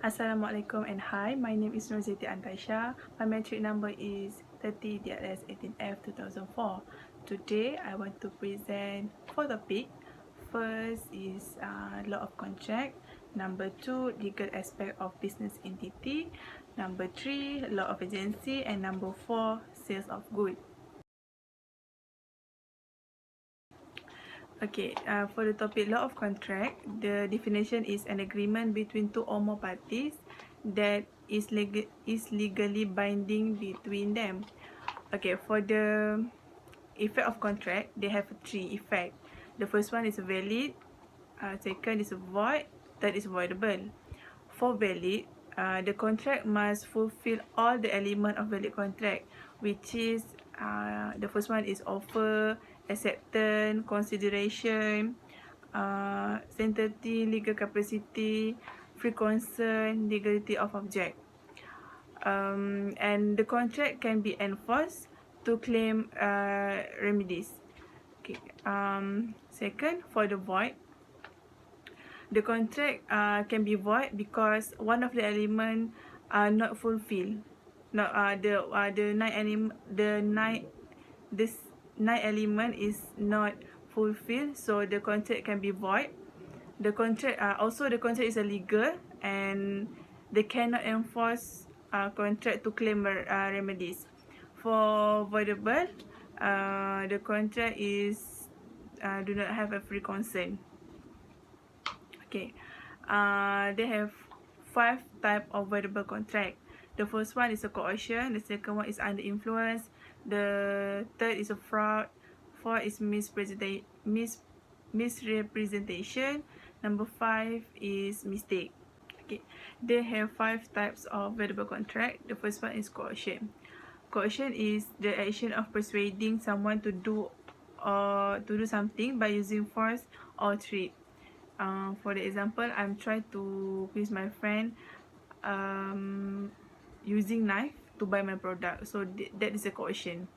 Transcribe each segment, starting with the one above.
Assalamualaikum and hi, my name is Nurzaiti Antaisha. My metric number is 30-18F 2004. Today, I want to present 4 topics. First is law of contract. Number 2, legal aspect of business entity. Number 3, law of agency. And number 4, sales of goods. Okay, for the topic law of contract, the definition is an agreement between two or more parties that is legally binding between them. Okay, for the effect of contract, they have 3 effects. The first one is valid, second is void, third is voidable. For valid, the contract must fulfill all the elements of valid contract, which is the first one is offer, acceptance, consideration, sanctity, legal capacity, free consent, legality of object. And the contract can be enforced to claim remedies. Okay. Second, for the void, the contract can be void because one of the element are not fulfilled. Not the this nine element is not fulfilled, so the contract can be void. The contract also the contract is illegal and they cannot enforce contract to claim remedies. For voidable, the contract is do not have a free consent. Okay, they have 5 type of voidable contract. The first one is a coercion. The second one is under influence. The third is a fraud. Four is misrepresentation. Number 5 is mistake. Okay, they have 5 types of voidable contract. The first one is coercion. Coercion is the action of persuading someone to do something by using force or threat. For the example, I'm trying to please my friend using knife to buy my product, so that is a coercion.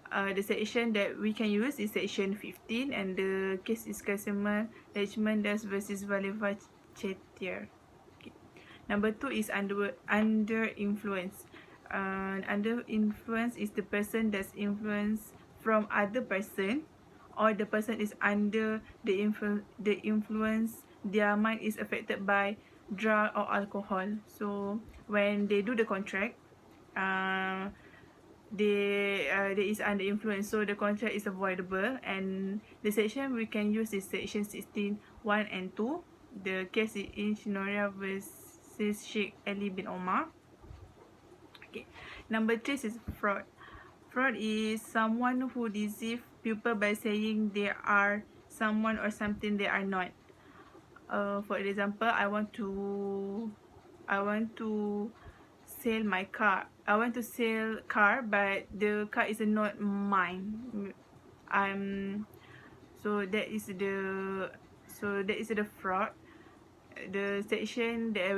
The section that we can use is section 15, and the case is customer Lechman Das versus Valeva Chetier. Okay. Number 2 is under influence. Under influence is the person that's influenced from other person, or the person is under the influence, their mind is affected by drug or alcohol. So when they do the contract, there is under influence, so the contract is avoidable. And the section we can use is section 16 1 and 2. The case is Inshinoria versus Sheikh Ali bin Omar. Okay, number 3 is fraud. Fraud is someone who deceive people by saying they are someone or something they are not. For example, I want to sell my car. I want to sell car, but the car is not mine. So that is the fraud. The section that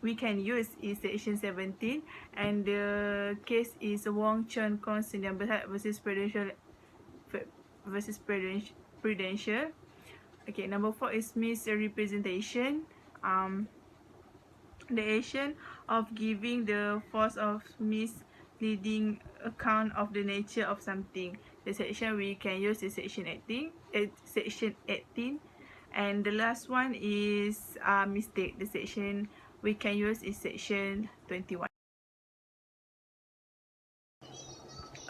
we can use is section 17, and the case is Wong Chun Kong Senior versus Prudential. Okay, number 4 is misrepresentation. The action of giving the false of misleading account of the nature of something. The section we can use is section 18. And the last one is mistake. The section we can use is section 21.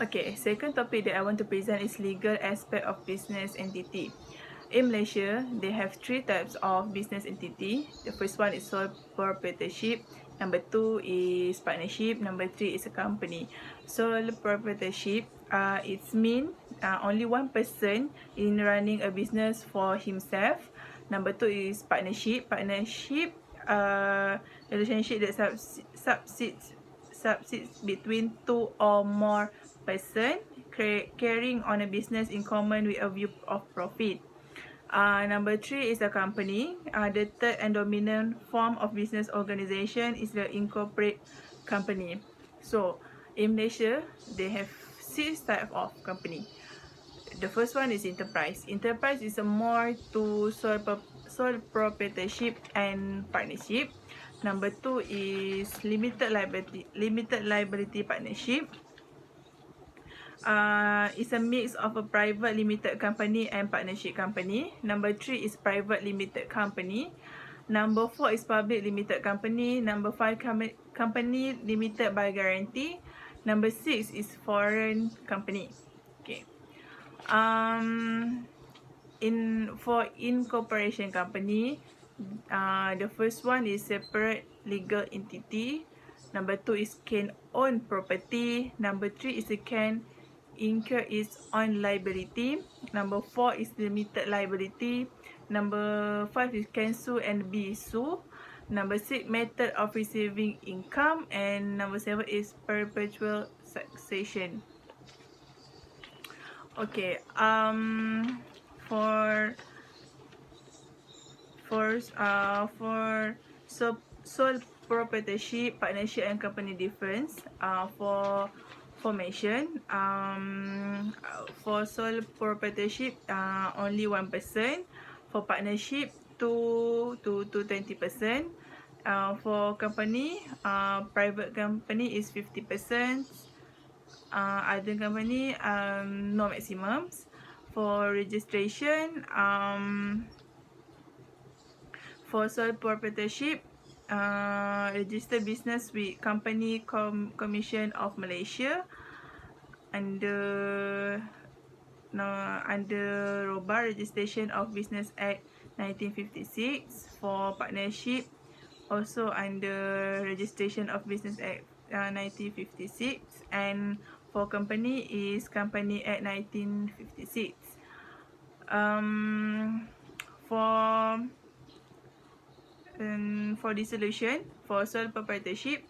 Okay, second topic that I want to present is legal aspect of business entity. In Malaysia, they have 3 types of business entity. The first one is sole proprietorship. Number 2 is partnership. Number 3 is a company. Sole proprietorship, it's mean only one person in running a business for himself. Number 2 is partnership. Partnership, relationship that subsists between 2 or more person carrying on a business in common with a view of profit. Number 3 is a company. The third and dominant form of business organisation is the incorporate company. So in Malaysia, they have 6 types of company. The first one is enterprise. Enterprise is more to sole proprietorship and partnership. Number 2 is limited liability partnership. It's a mix of a private limited company and partnership company. Number 3 is private limited company. Number 4 is public limited company. Number 5 company limited by guarantee. Number 6 is foreign company. Okay. For incorporation company, the first one is separate legal entity. Number 2 is can own property. Number 3 is it can incur its own liability. Number 4 is limited liability. Number 5 is can sue and be sued. Number 6, method of receiving income. And number 7 is perpetual succession. Okay, for sole proprietorship, partnership and company difference, for formation, for sole proprietorship, only 1%. For partnership, 2 to 20%. For company, private company is 50%. Other company, no maximums. For registration, for sole proprietorship, register business with Company Commission of Malaysia under ROBA, Registration of Business Act 1956. For partnership, also under Registration of Business Act 1956. And for company is Company Act 1956. For dissolution, for sole proprietorship,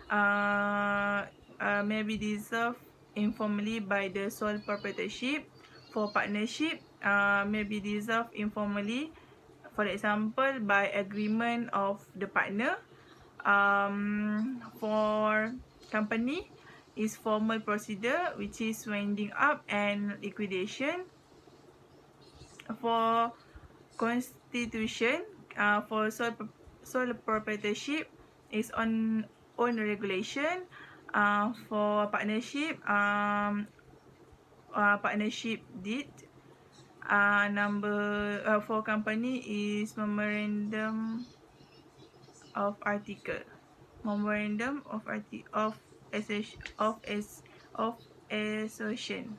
may be dissolved informally by the sole proprietorship. For partnership, may be dissolved informally, for example, by agreement of the partner. For company is formal procedure, which is winding up and liquidation. For constitution, for sole proprietorship is on own regulation. For partnership, partnership deed. For company is memorandum of article. Memorandum of association.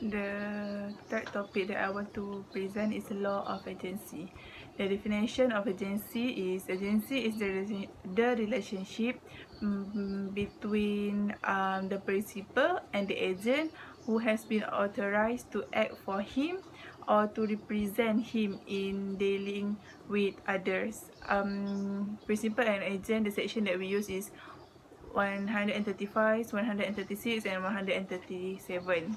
The third topic that I want to present is law of agency. The definition of agency is the relationship between the principal and the agent who has been authorized to act for him or to represent him in dealing with others. Principal and agent, the section that we use is 135, 136 and 137.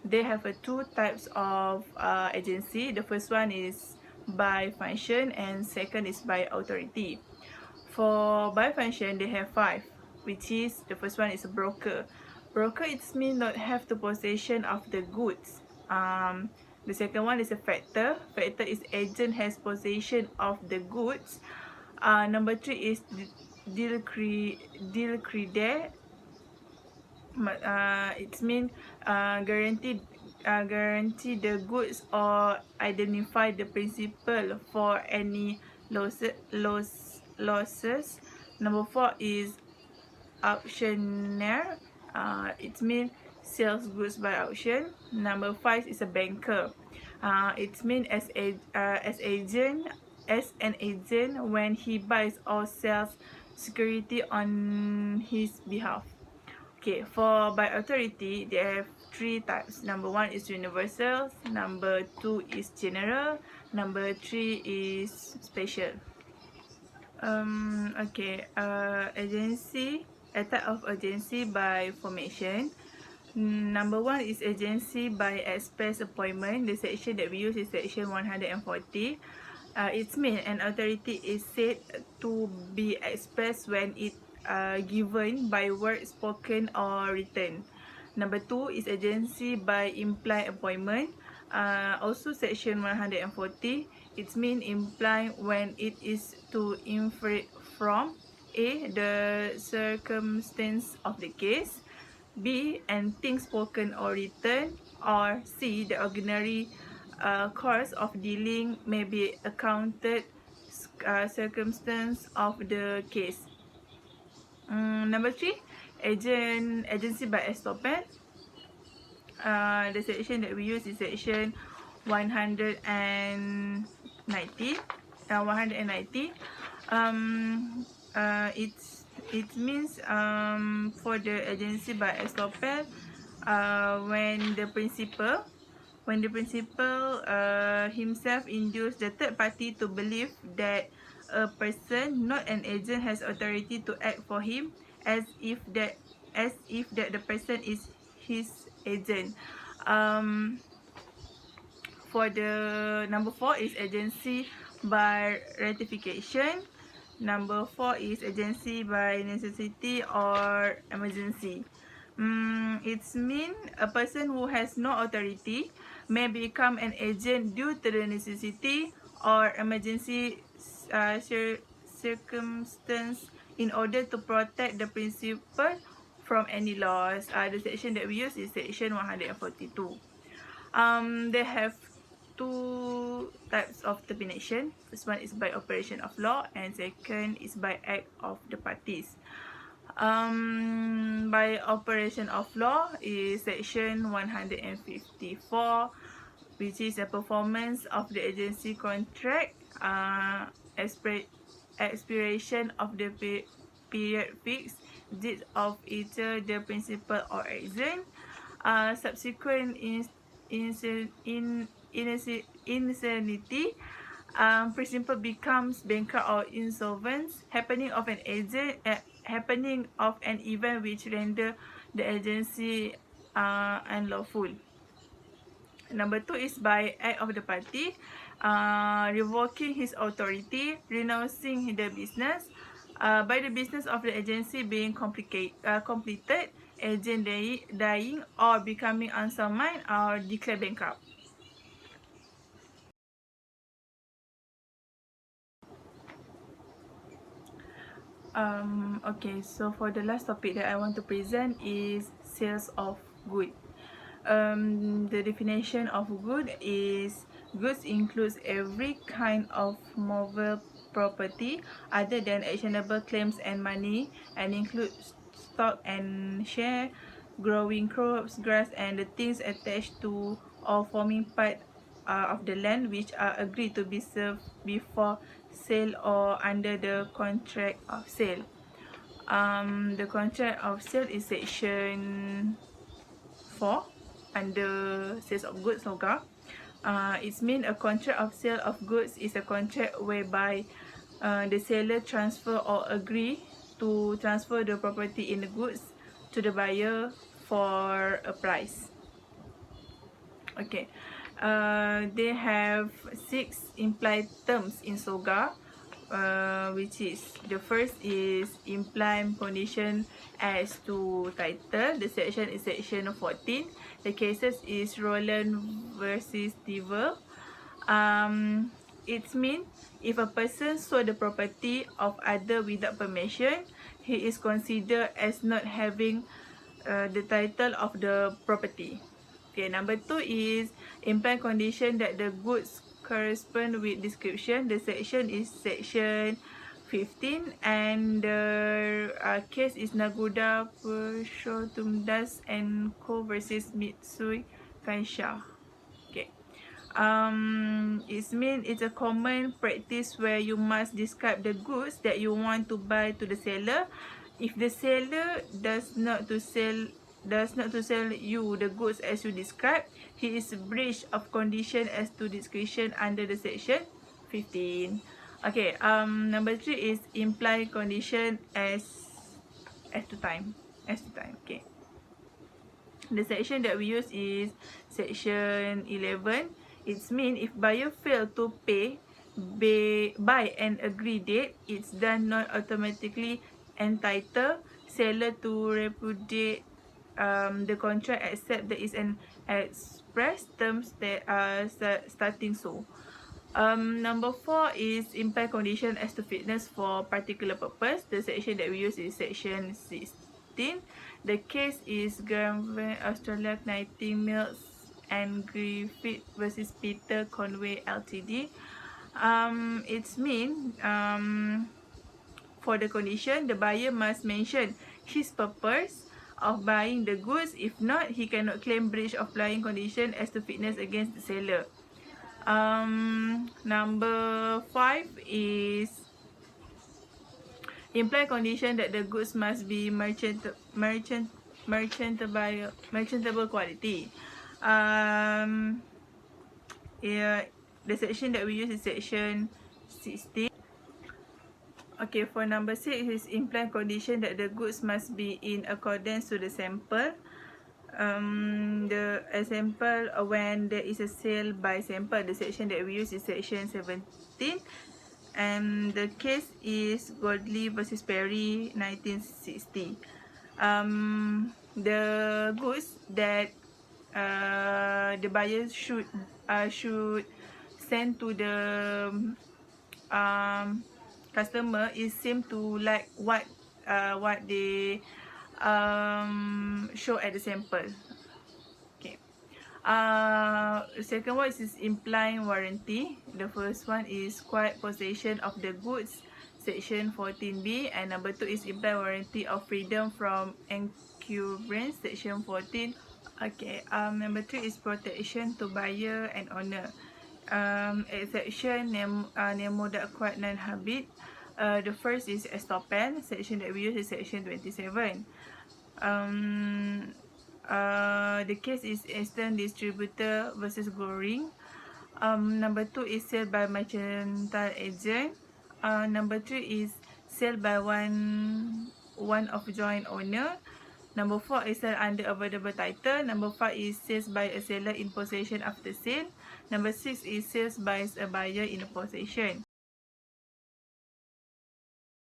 They have two types of agency. The first one is by function and second is by authority. For by function, they have 5, which is the first one is a broker. Broker, it means not have the possession of the goods. The second one is a factor. Factor is agent has possession of the goods. Number 3 is deal creditor. It means guarantee the goods or identify the principal for any losses. Number 4 is auctioneer. It means sells goods by auction. Number 5 is a banker. It means as an agent when he buys or sells security on his behalf. Okay, for by authority, they have 3 types. Number 1 is universal. Number 2 is general. Number 3 is special. Agency, a type of agency by formation. Number 1 is agency by express appointment. The section that we use is section 140. It means an authority is said to be expressed when it given by word, spoken or written. Number 2 is agency by implied appointment. Also section 140, it's mean implying when it is to infer from A, the circumstance of the case, B, anything spoken or written, or C, the ordinary course of dealing may be accounted circumstance of the case. Number 3, agency by estoppel. The section that we use is section 190. 190. It means for the agency by estoppel, when the principal himself induce the third party to believe that a person, not an agent, has authority to act for him, as if that the person is his agent. For the number 4 is agency by ratification. Number 4 is agency by necessity or emergency. It's mean a person who has no authority may become an agent due to the necessity or emergency circumstance in order to protect the principal from any loss. The section that we use is section 142. They have two types of termination. First one is by operation of law, and second is by act of the parties. By operation of law is section 154, which is a performance of the agency contract, expiration of the period fixed, deed of either the principal or agent, subsequent insanity, principal becomes bankrupt or insolvent, happening of an event which render the agency unlawful. Number 2 is by act of the party, revoking his authority, renouncing the business, by the business of the agency being completed, agent dying or becoming unsound mind or declare bankrupt. Okay, so for the last topic that I want to present is sales of good. The definition of good is goods includes every kind of movable property other than actionable claims and money, and includes stock and share, growing crops, grass, and the things attached to or forming part of the land which are agreed to be served before sale or under the contract of sale. The contract of sale is section 4 under sales of goods SOGA. It means a contract of sale of goods is a contract whereby the seller transfer or agree to transfer the property in the goods to the buyer for a price. Okay, they have 6 implied terms in SOGA, which is the first is implied condition as to title. The section is section 14. The cases is Roland versus Dever. It means if a person sold the property of other without permission, he is considered as not having the title of the property. Okay, number 2 is implied condition that the goods correspond with description. The section is section 15, and the case is Nagoda Purushottamdas and Co versus Mitsui Kaisha. Okay. It means it's a common practice where you must describe the goods that you want to buy to the seller. If the seller does not to sell you the goods as you describe, he is breach of condition as to description under the section 15. Okay, number 3 is implied condition as to time. Okay. The section that we use is section 11. It means if buyer fail to pay by an agreed date, it's done not automatically entitled seller to repudiate the contract except there is an express terms that are starting so. Number 4 is imply condition as to fitness for particular purpose. The section that we use is section 16. The case is Granville Australia Knighting Mills and Griffith versus Peter Conway Ltd. It's mean for the condition, the buyer must mention his purpose of buying the goods. If not, he cannot claim breach of buying condition as to fitness against the seller. Number 5 is imply condition that the goods must be merchantable quality. Yeah, the section that we use is section 16. Okay, for number 6 is imply condition that the goods must be in accordance to the sample. The example when there is a sale by sample, the section that we use is section 17. And the case is Godley versus Perry 1960. The goods that the buyer should send to the customer is seem to like what they show at the sample. Okay. Second one is implying warranty. The first one is quiet possession of the goods, section 14B, and number 2 is implied warranty of freedom from encumbrance, section 14. Okay. Number 3 is protection to buyer and owner. Exception Nemo that acquired non-habit. The first is estoppel. Section that we use is section 27. The case is Eastern Distributor versus Goring. Number 2 is sale by mercantile agent. Number 3 is sale by one of joint owner. Number 4 is sale under available title. Number 5 is sales by a seller in possession after sale. Number 6 is sales by a buyer in possession.